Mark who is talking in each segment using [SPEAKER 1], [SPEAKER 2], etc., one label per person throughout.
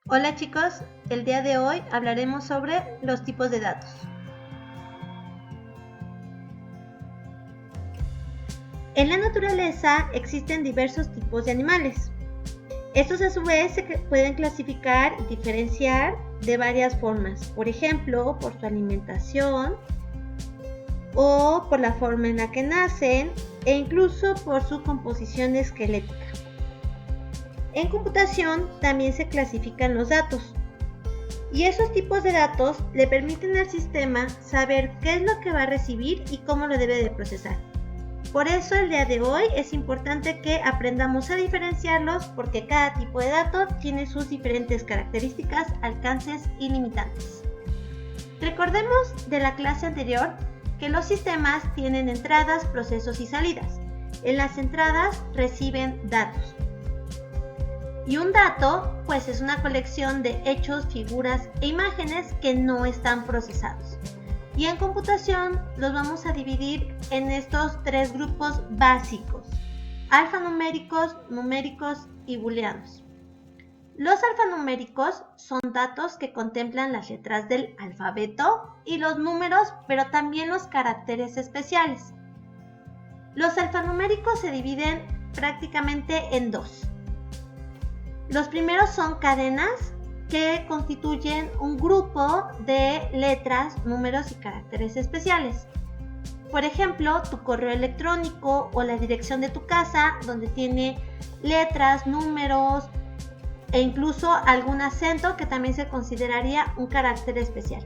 [SPEAKER 1] Hola chicos, el día de hoy hablaremos sobre los tipos de datos. En la naturaleza existen diversos tipos de animales. Estos a su vez se pueden clasificar y diferenciar de varias formas, por ejemplo, por su alimentación o por la forma en la que nacen e incluso por su composición esquelética. En computación también se clasifican los datos. Y esos tipos de datos le permiten al sistema saber qué es lo que va a recibir y cómo lo debe de procesar. Por eso el día de hoy es importante que aprendamos a diferenciarlos porque cada tipo de dato tiene sus diferentes características, alcances y limitantes. Recordemos de la clase anterior que los sistemas tienen entradas, procesos y salidas. En las entradas reciben datos. Y un dato, pues es una colección de hechos, figuras e imágenes que no están procesados. Y en computación los vamos a dividir en estos tres grupos básicos: alfanuméricos, numéricos y booleanos. Los alfanuméricos son datos que contemplan las letras del alfabeto y los números, pero también los caracteres especiales. Los alfanuméricos se dividen prácticamente en dos. Los primeros son cadenas que constituyen un grupo de letras, números y caracteres especiales. Por ejemplo, tu correo electrónico o la dirección de tu casa, donde tiene letras, números e incluso algún acento que también se consideraría un carácter especial.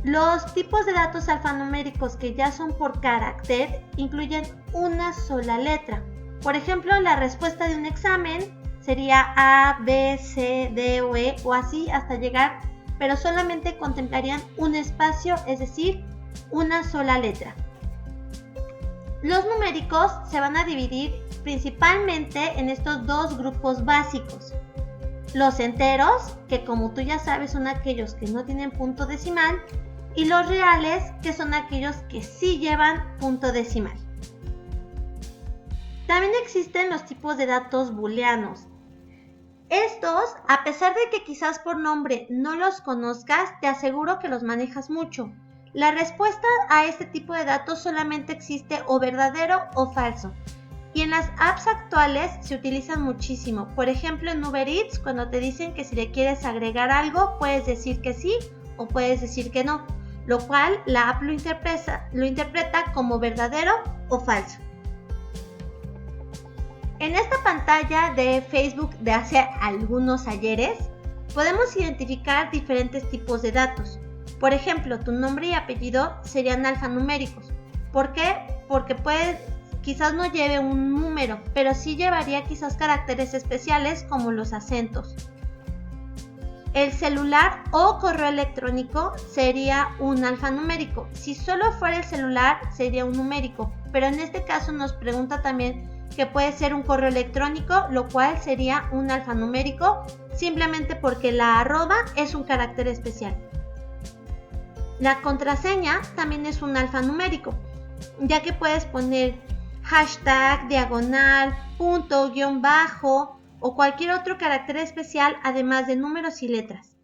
[SPEAKER 1] Los tipos de datos alfanuméricos que ya son por carácter incluyen una sola letra. Por ejemplo, la respuesta de un examen sería A, B, C, D o E o así hasta llegar, pero solamente contemplarían un espacio, es decir, una sola letra. Los numéricos se van a dividir principalmente en estos dos grupos básicos. Los enteros, que como tú ya sabes son aquellos que no tienen punto decimal, y los reales, que son aquellos que sí llevan punto decimal. También existen los tipos de datos booleanos. Estos, a pesar de que quizás por nombre no los conozcas, te aseguro que los manejas mucho. La respuesta a este tipo de datos solamente existe o verdadero o falso. Y en las apps actuales se utilizan muchísimo. Por ejemplo, en Uber Eats, cuando te dicen que si le quieres agregar algo, puedes decir que sí o puedes decir que no, lo cual la app lo interpreta como verdadero o falso. En esta pantalla de Facebook de hace algunos ayeres, podemos identificar diferentes tipos de datos. Por ejemplo, tu nombre y apellido serían alfanuméricos. ¿Por qué? Porque quizás no lleve un número, pero sí llevaría quizás caracteres especiales como los acentos. El celular o correo electrónico sería un alfanumérico. Si solo fuera el celular, sería un numérico, pero en este caso nos pregunta también que puede ser un correo electrónico, lo cual sería un alfanumérico, simplemente porque la arroba es un carácter especial. La contraseña también es un alfanumérico, ya que puedes poner hashtag, diagonal, punto, guión bajo o cualquier otro carácter especial, además de números y letras.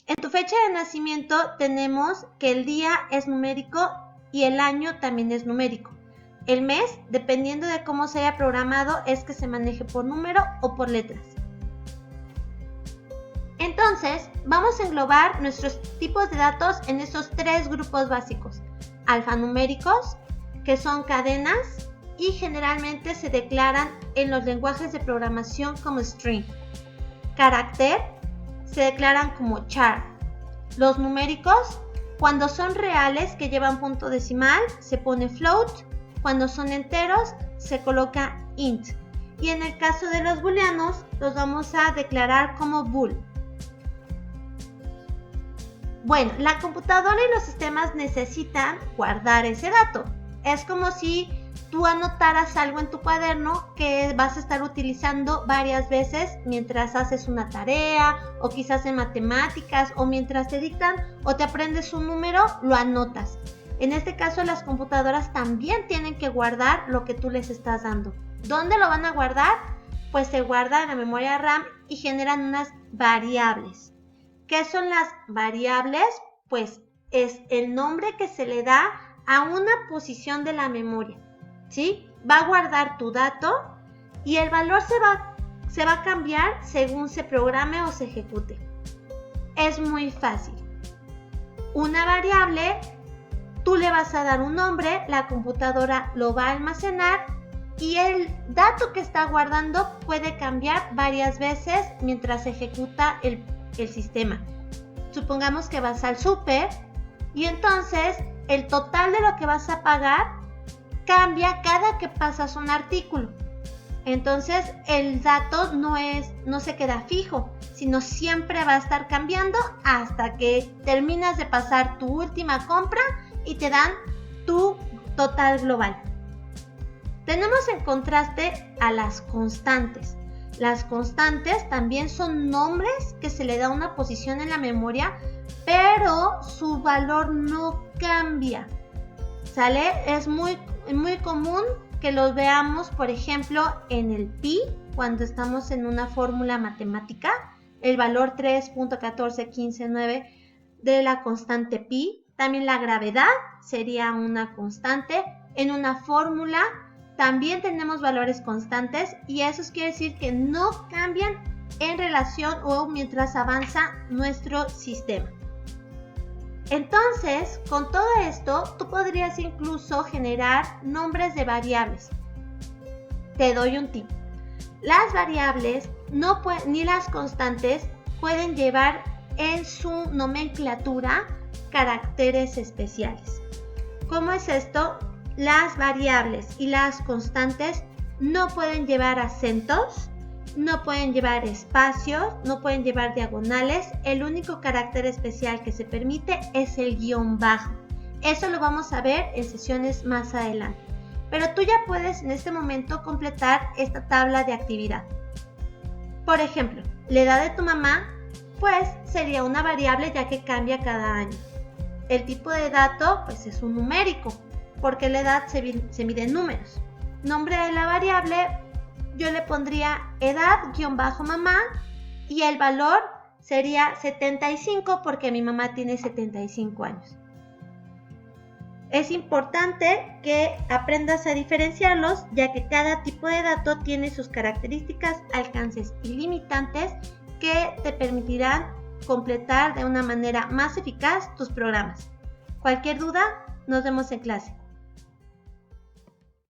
[SPEAKER 1] En tu fecha de nacimiento tenemos que el día es numérico y el año también es numérico. El mes, dependiendo de cómo se haya programado, es que se maneje por número o por letras. Entonces, vamos a englobar nuestros tipos de datos en estos tres grupos básicos. Alfanuméricos, que son cadenas y generalmente se declaran en los lenguajes de programación como string. Carácter, se declaran como char. Los numéricos, cuando son reales que llevan punto decimal, se pone float. Cuando son enteros, se coloca int. Y en el caso de los booleanos, los vamos a declarar como bool. Bueno, la computadora y los sistemas necesitan guardar ese dato. Es como si tú anotaras algo en tu cuaderno que vas a estar utilizando varias veces mientras haces una tarea o quizás en matemáticas o mientras te dictan o te aprendes un número, lo anotas. En este caso, las computadoras también tienen que guardar lo que tú les estás dando. ¿Dónde lo van a guardar? Pues se guarda en la memoria RAM y generan unas variables. ¿Qué son las variables? Pues es el nombre que se le da a una posición de la memoria, ¿sí? Va a guardar tu dato y el valor se va a cambiar según se programe o se ejecute. Es muy fácil. Una variable, tú le vas a dar un nombre, la computadora lo va a almacenar y el dato que está guardando puede cambiar varias veces mientras se ejecuta el sistema. Supongamos que vas al súper y entonces el total de lo que vas a pagar cambia cada que pasas un artículo. Entonces el dato no se queda fijo, sino siempre va a estar cambiando hasta que terminas de pasar tu última compra y te dan tu total global. Tenemos en contraste a las constantes. Las constantes también son nombres que se le da una posición en la memoria, pero su valor no cambia. ¿Sale? Es muy común que los veamos, por ejemplo, en el pi, cuando estamos en una fórmula matemática, el valor 3.14159 de la constante pi. También la gravedad sería una constante. En una fórmula también tenemos valores constantes y eso quiere decir que no cambian en relación o mientras avanza nuestro sistema. Entonces, con todo esto, tú podrías incluso generar nombres de variables. Te doy un tip. Las variables ni las constantes pueden llevar en su nomenclatura caracteres especiales. ¿Cómo es esto? Las variables y las constantes no pueden llevar acentos, no pueden llevar espacios, no pueden llevar diagonales. El único carácter especial que se permite es el guión bajo. Eso lo vamos a ver en sesiones más adelante. Pero tú ya puedes en este momento completar esta tabla de actividad. Por ejemplo, la edad de tu mamá, pues sería una variable ya que cambia cada año. El tipo de dato, pues es un numérico, porque la edad se mide en números. Nombre de la variable, yo le pondría edad-mamá y el valor sería 75 porque mi mamá tiene 75 años. Es importante que aprendas a diferenciarlos, ya que cada tipo de dato tiene sus características, alcances y limitantes que te permitirán completar de una manera más eficaz tus programas. Cualquier duda, nos vemos en clase.